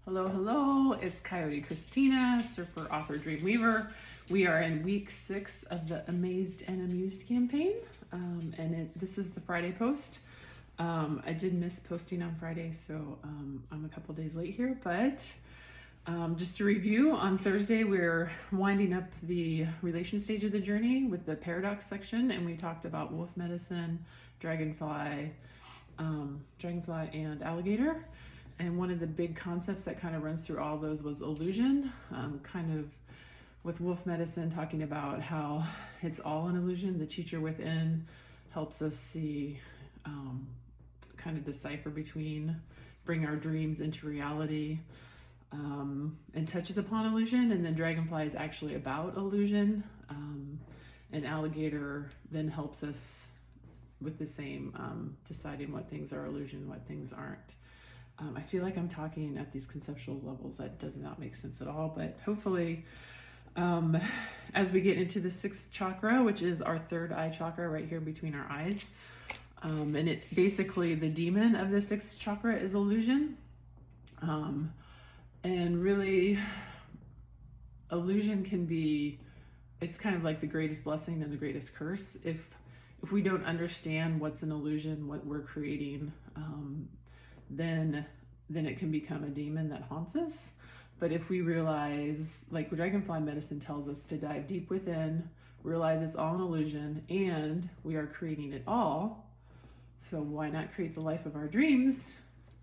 Hello, hello, it's Coyote Christina, surfer, author, dream weaver. We are in week 6 of the Amazed and Amused campaign, this is the Friday post. I did miss posting on Friday, so I'm a couple days late here, but just to review, on Thursday we're winding up the relation stage of the journey with the paradox section, and we talked about wolf medicine, dragonfly and alligator. And one of the big concepts that kind of runs through all those was illusion, kind of with wolf medicine talking about how it's all an illusion. The teacher within helps us see, kind of decipher between, bring our dreams into reality, and touches upon illusion. And then dragonfly is actually about illusion, and alligator then helps us with the same, deciding what things are illusion, what things aren't. I feel like I'm talking at these conceptual levels that does not make sense at all, but hopefully as we get into the 6th chakra, which is our third eye chakra right here between our eyes, and it basically, the demon of the 6th chakra is illusion, and really illusion can be, it's kind of like the greatest blessing and the greatest curse. If we don't understand what's an illusion, what we're creating, then it can become a demon that haunts us. But if we realize, like dragonfly medicine tells us, to dive deep within, realize it's all an illusion and we are creating it all, so why not create the life of our dreams?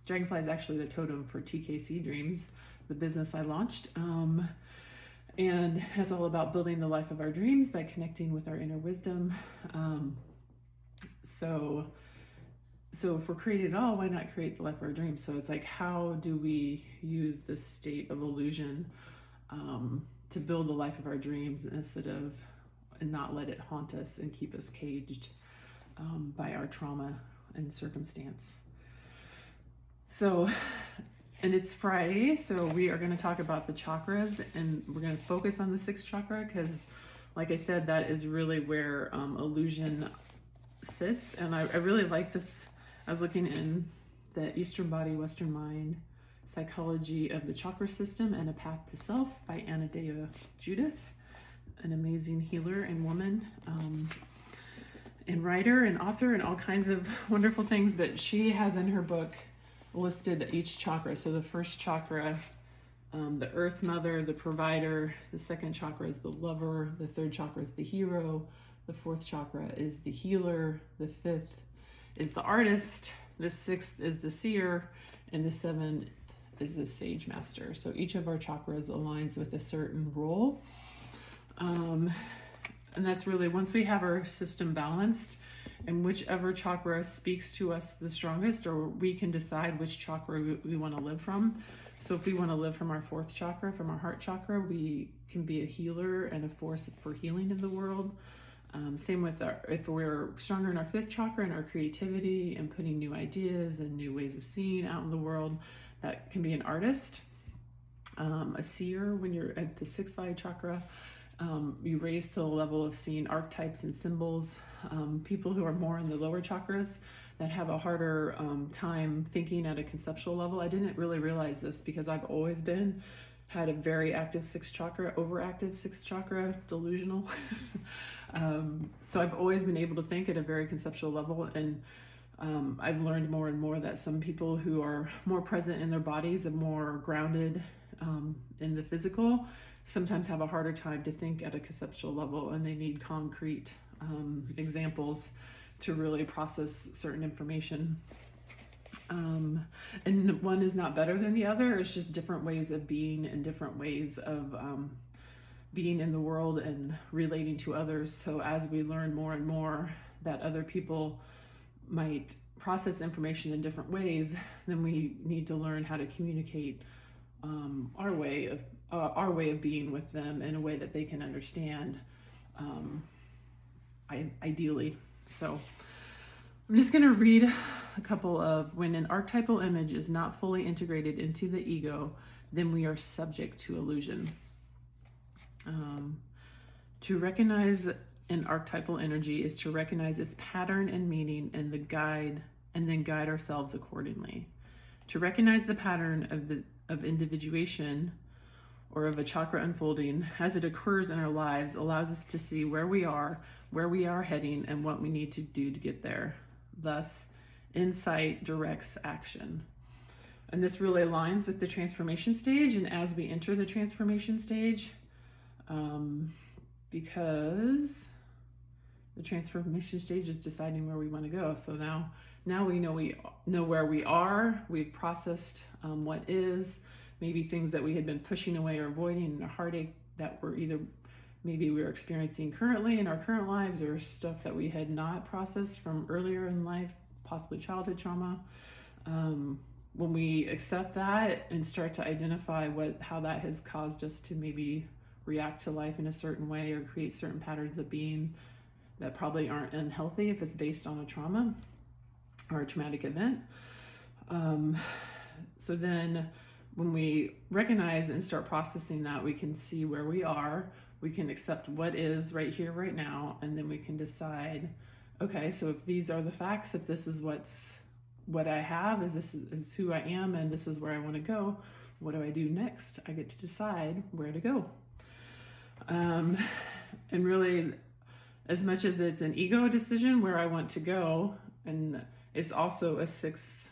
Dragonfly is actually the totem for TKC Dreams, the business I launched, and it's all about building the life of our dreams by connecting with our inner wisdom. So if we're creating it all, why not create the life of our dreams? So it's like, how do we use this state of illusion to build the life of our dreams and not let it haunt us and keep us caged by our trauma and circumstance. So, and it's Friday, so we are going to talk about the chakras, and we're going to focus on the 6th chakra because, like I said, that is really where illusion sits. And I really like this. I was looking in the Eastern Body, Western Mind, Psychology of the Chakra System and a Path to Self by Anadea Judith, an amazing healer and woman, and writer and author and all kinds of wonderful things. But she has in her book listed each chakra. So the 1st chakra, the Earth Mother, the provider. The 2nd chakra is the lover. The 3rd chakra is the hero. The 4th chakra is the healer. The 5th is the artist. The 6th is the seer. And the 7th is the sage master. So each of our chakras aligns with a certain role. And that's really, once we have our system balanced and whichever chakra speaks to us the strongest, or we can decide which chakra we want to live from. So if we want to live from our 4th chakra, from our heart chakra, we can be a healer and a force for healing in the world. Same with if we're stronger in our 5th chakra and our creativity and putting new ideas and new ways of seeing out in the world, that can be an artist, a seer. When you're at the 6th eye chakra, you raise to the level of seeing archetypes and symbols. People who are more in the lower chakras that have a harder time thinking at a conceptual level. I didn't really realize this because I've always had a very active 6th chakra, overactive 6th chakra, delusional. So I've always been able to think at a very conceptual level, and I've learned more and more that some people who are more present in their bodies and more grounded in the physical sometimes have a harder time to think at a conceptual level, and they need concrete examples to really process certain information. And one is not better than the other. It's just different ways of being and different ways of being in the world and relating to others. So as we learn more and more that other people might process information in different ways, then we need to learn how to communicate our way of being with them in a way that they can understand, ideally. So I'm just going to read a couple of, when an archetypal image is not fully integrated into the ego, then we are subject to illusion. To recognize an archetypal energy is to recognize its pattern and meaning and then guide ourselves accordingly. To recognize the pattern of individuation or of a chakra unfolding as it occurs in our lives allows us to see where we are heading, and what we need to do to get there. Thus, insight directs action. And this really aligns with the transformation stage. And as we enter the transformation stage, because the transformation stage is deciding where we want to go. So now we know where we are. We've processed what is, maybe things that we had been pushing away or avoiding, a heartache that maybe we're experiencing currently in our current lives, or stuff that we had not processed from earlier in life, possibly childhood trauma. When we accept that and start to identify how that has caused us to maybe react to life in a certain way or create certain patterns of being that probably aren't unhealthy if it's based on a trauma or a traumatic event. So then when we recognize and start processing that, we can see where we are, we can accept what is right here, right now, and then we can decide, okay, so if these are the facts, if this is what I have, this is who I am, and this is where I want to go, what do I do next? I get to decide where to go. And really, as much as it's an ego decision where I want to go, and it's also a sixth,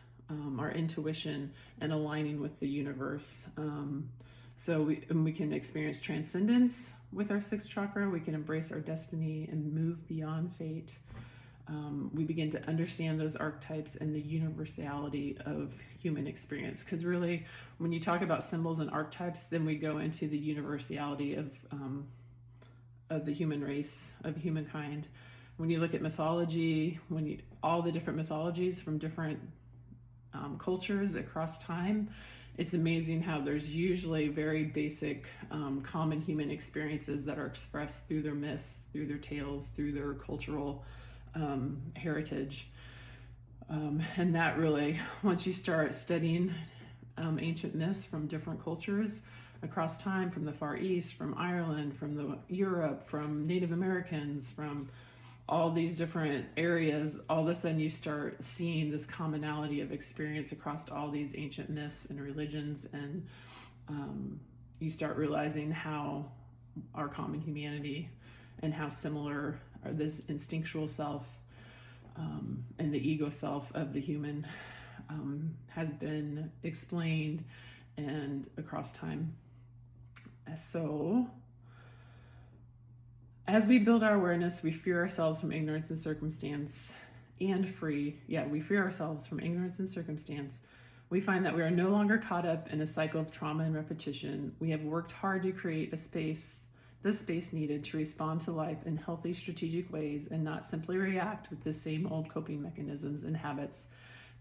our intuition and aligning with the universe. So we can experience transcendence with our sixth chakra. We can embrace our destiny and move beyond fate. We begin to understand those archetypes and the universality of human experience. Because really, when you talk about symbols and archetypes, then we go into the universality of the human race, of humankind. When you look at mythology, all the different mythologies from different cultures across time, it's amazing how there's usually very basic common human experiences that are expressed through their myths, through their tales, through their cultural heritage. And that really, once you start studying ancient myths from different cultures across time, from the Far East, from Ireland, from Europe, from Native Americans, from all these different areas, all of a sudden you start seeing this commonality of experience across all these ancient myths and religions, and you start realizing how our common humanity and how similar are this instinctual self and the ego self of the human has been explained and across time. So as we build our awareness, we free ourselves from ignorance and circumstance we free ourselves from ignorance and circumstance. We find that we are no longer caught up in a cycle of trauma and repetition. We have worked hard to create the space needed to respond to life in healthy, strategic ways, and not simply react with the same old coping mechanisms and habits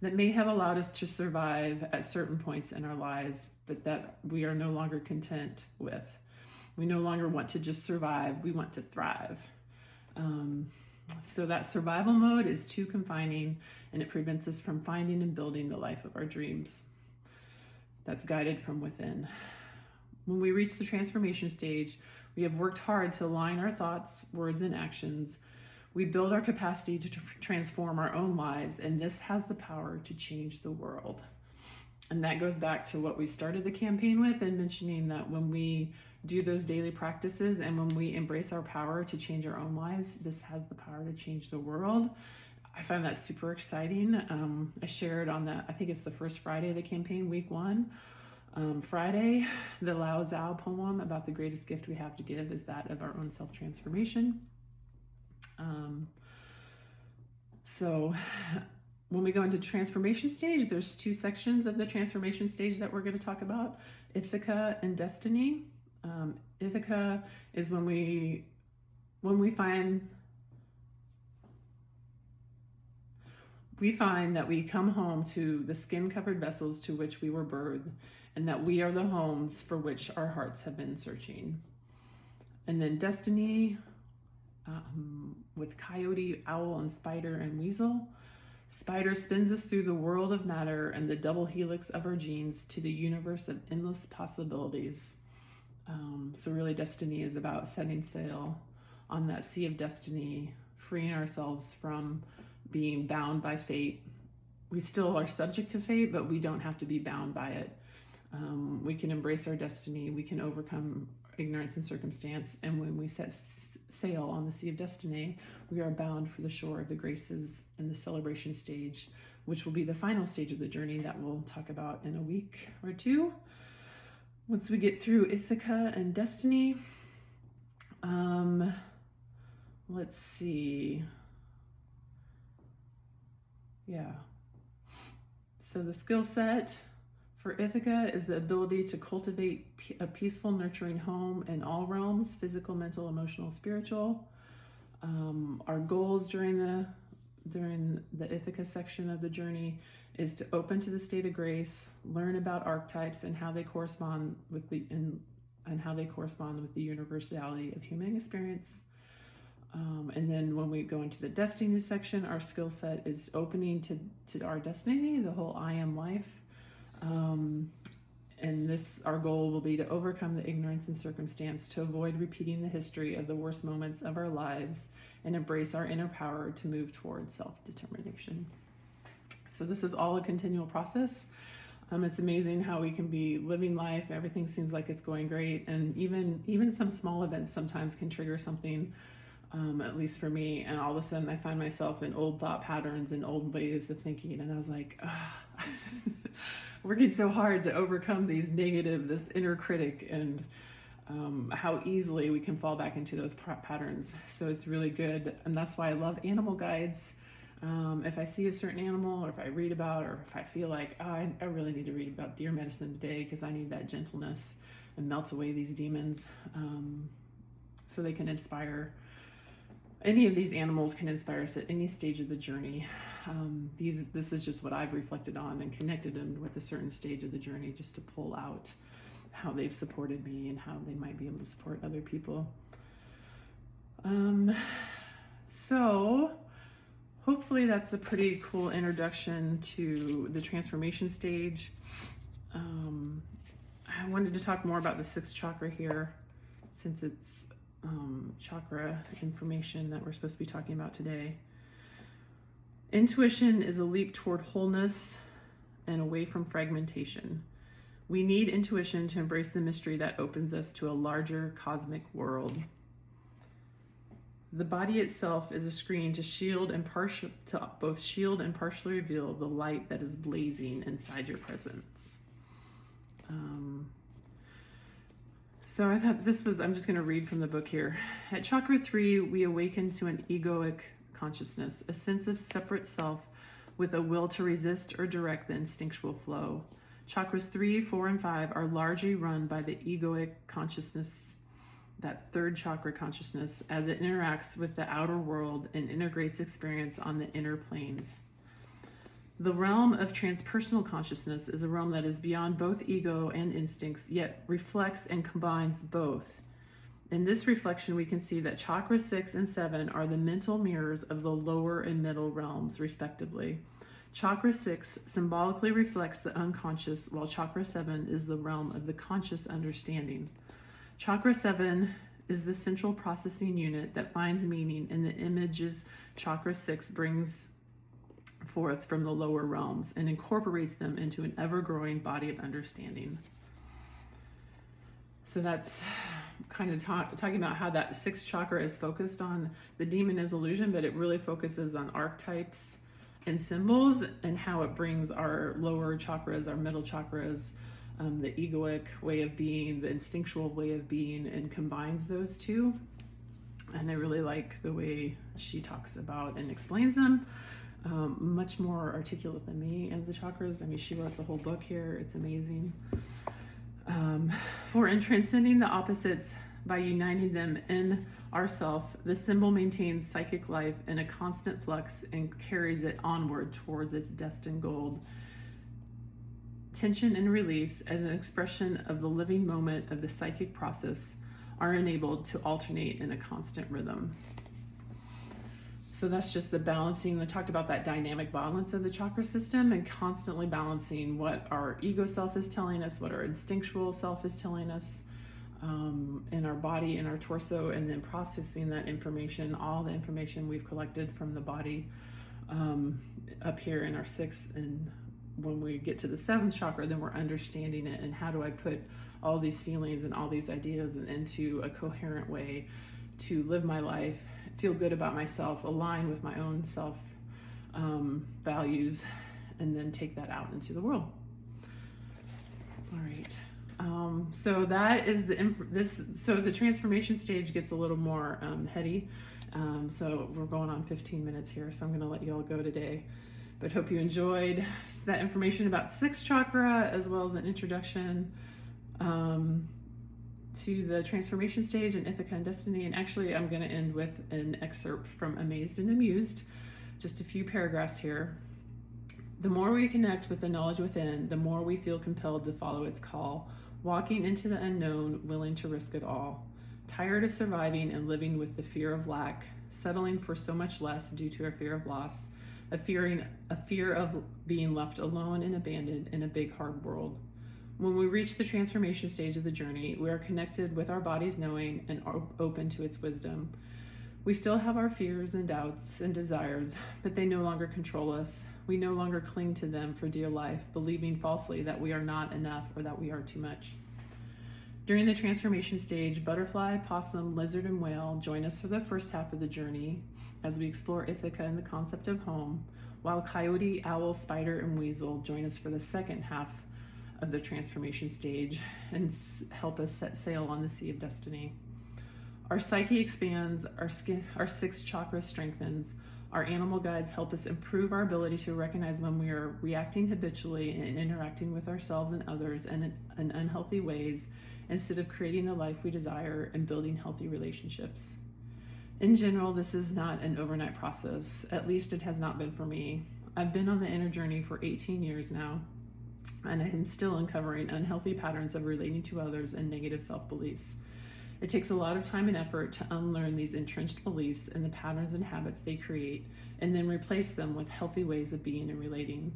that may have allowed us to survive at certain points in our lives, but that we are no longer content with. We no longer want to just survive, we want to thrive. So that survival mode is too confining, and it prevents us from finding and building the life of our dreams that's guided from within. When we reach the transformation stage, we have worked hard to align our thoughts, words, and actions. We build our capacity to transform our own lives, and this has the power to change the world. And that goes back to what we started the campaign with, and mentioning that when we do those daily practices and when we embrace our power to change our own lives, this has the power to change the world. I find that super exciting. I shared on that, I think it's the first Friday of the campaign, week 1. Friday, the Lao Zhao poem about the greatest gift we have to give is that of our own self-transformation. So when we go into transformation stage, there's 2 sections of the transformation stage that we're going to talk about, Ithaca and Destiny. Ithaca is when we find that we come home to the skin-covered vessels to which we were birthed, and that we are the homes for which our hearts have been searching. And then Destiny, with coyote, owl, and spider and weasel. Spider spins us through the world of matter and the double helix of our genes to the universe of endless possibilities. So really, Destiny is about setting sail on that sea of destiny, freeing ourselves from being bound by fate, we still are subject to fate, but we don't have to be bound by it. We can embrace our destiny. We can overcome ignorance and circumstance. And when we set sail on the sea of destiny, we are bound for the shore of the graces and the celebration stage, which will be the final stage of the journey that we'll talk about in a week or two. Once we get through Ithaca and destiny, let's see. Yeah. So the skill set for Ithaca is the ability to cultivate a peaceful, nurturing home in all realms, physical, mental, emotional, spiritual. Our goals during the Ithaca section of the journey is to open to the state of grace, learn about archetypes and how they correspond with the universality of human experience. And then when we go into the destiny section, our skill set is opening to our destiny, the whole I am life. And our goal will be to overcome the ignorance and circumstance, to avoid repeating the history of the worst moments of our lives, and embrace our inner power to move towards self-determination. So this is all a continual process. It's amazing how we can be living life, everything seems like it's going great, and even some small events sometimes can trigger something, at least for me, and all of a sudden I find myself in old thought patterns and old ways of thinking, and I was like, working so hard to overcome this inner critic, and how easily we can fall back into those patterns. So it's really good, and that's why I love animal guides. If I see a certain animal, or if I read about, or if I feel like, I really need to read about deer medicine today because I need that gentleness and melt away these demons, so they can inspire. Any of these animals can inspire us at any stage of the journey. This is just what I've reflected on and connected them with a certain stage of the journey, just to pull out how they've supported me and how they might be able to support other people. So hopefully that's a pretty cool introduction to the transformation stage. I wanted to talk more about the sixth chakra here, since it's chakra information that we're supposed to be talking about today. Intuition is a leap toward wholeness and away from fragmentation. We need intuition to embrace the mystery that opens us to a larger cosmic world. The body itself is a screen to both shield and partially reveal the light that is blazing inside your presence. So I thought I'm just going to read from the book here. At chakra 3, we awaken to an egoic consciousness, a sense of separate self with a will to resist or direct the instinctual flow. Chakras 3, 4, and 5 are largely run by the egoic consciousness, that third chakra consciousness, as it interacts with the outer world and integrates experience on the inner planes. The realm of transpersonal consciousness is a realm that is beyond both ego and instincts, yet reflects and combines both. In this reflection, we can see that chakra 6 and 7 are the mental mirrors of the lower and middle realms, respectively. Chakra 6 symbolically reflects the unconscious, while chakra 7 is the realm of the conscious understanding. Chakra 7 is the central processing unit that finds meaning in the images chakra 6 brings forth from the lower realms and incorporates them into an ever-growing body of understanding. So that's kind of talking about how that sixth chakra is focused on the demon as illusion, but it really focuses on archetypes and symbols, and how it brings our lower chakras, our middle chakras, the egoic way of being, the instinctual way of being, and combines those two. And I really like the way she talks about and explains them. Much more articulate than me and the chakras. I mean, she wrote the whole book here. It's amazing. For in transcending the opposites by uniting them in ourself, the symbol maintains psychic life in a constant flux and carries it onward towards its destined goal. Tension and release, as an expression of the living moment of the psychic process, are enabled to alternate in a constant rhythm. So that's just the balancing. I talked about that dynamic balance of the chakra system, and constantly balancing what our ego self is telling us, what our instinctual self is telling us, in our body, in our torso, and then processing that information, all the information we've collected from the body, up here in our sixth, and when we get to the seventh chakra, then we're understanding it, and how do I put all these feelings and all these ideas into a coherent way to live my life, feel good about myself, align with my own self values, and then take that out into the world. All right. So that is so the transformation stage gets a little more heady. So we're going on 15 minutes here, so I'm going to let you all go today. But hope you enjoyed that information about the sixth chakra, as well as an introduction to the transformation stage and Ithaca and Destiny. And actually, I'm going to end with an excerpt from Amazed and Amused, just a few paragraphs here. The more we connect with the knowledge within, the more we feel compelled to follow its call, walking into the unknown, willing to risk it all. Tired of surviving and living with the fear of lack, settling for so much less due to a fear of loss, a fear of being left alone and abandoned in a big, hard world. When we reach the transformation stage of the journey, we are connected with our body's knowing and open to its wisdom. We still have our fears and doubts and desires, but they no longer control us. We no longer cling to them for dear life, believing falsely that we are not enough or that we are too much. During the transformation stage, butterfly, possum, lizard, and whale join us for the first half of the journey as we explore Ithaca and the concept of home, while coyote, owl, spider, and weasel join us for the second half of the transformation stage and help us set sail on the sea of destiny. Our psyche expands, our sixth chakra strengthens, our animal guides help us improve our ability to recognize when we are reacting habitually and interacting with ourselves and others in unhealthy ways, instead of creating the life we desire and building healthy relationships. In general, this is not an overnight process. At least it has not been for me. I've been on the inner journey for 18 years now, and I am still uncovering unhealthy patterns of relating to others and negative self-beliefs. It takes a lot of time and effort to unlearn these entrenched beliefs and the patterns and habits they create, and then replace them with healthy ways of being and relating.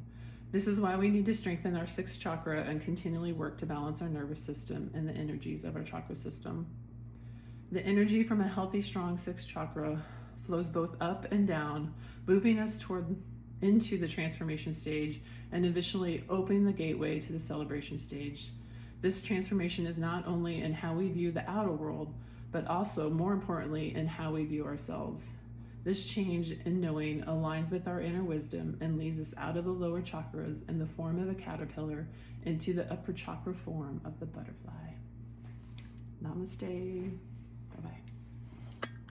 This is why we need to strengthen our sixth chakra and continually work to balance our nervous system and the energies of our chakra system. The energy from a healthy, strong sixth chakra flows both up and down, moving us into the transformation stage and eventually opening the gateway to the celebration stage. This transformation is not only in how we view the outer world, but also, more importantly, in how we view ourselves. This change in knowing aligns with our inner wisdom and leads us out of the lower chakras in the form of a caterpillar into the upper chakra form of the butterfly. Namaste. Bye-bye.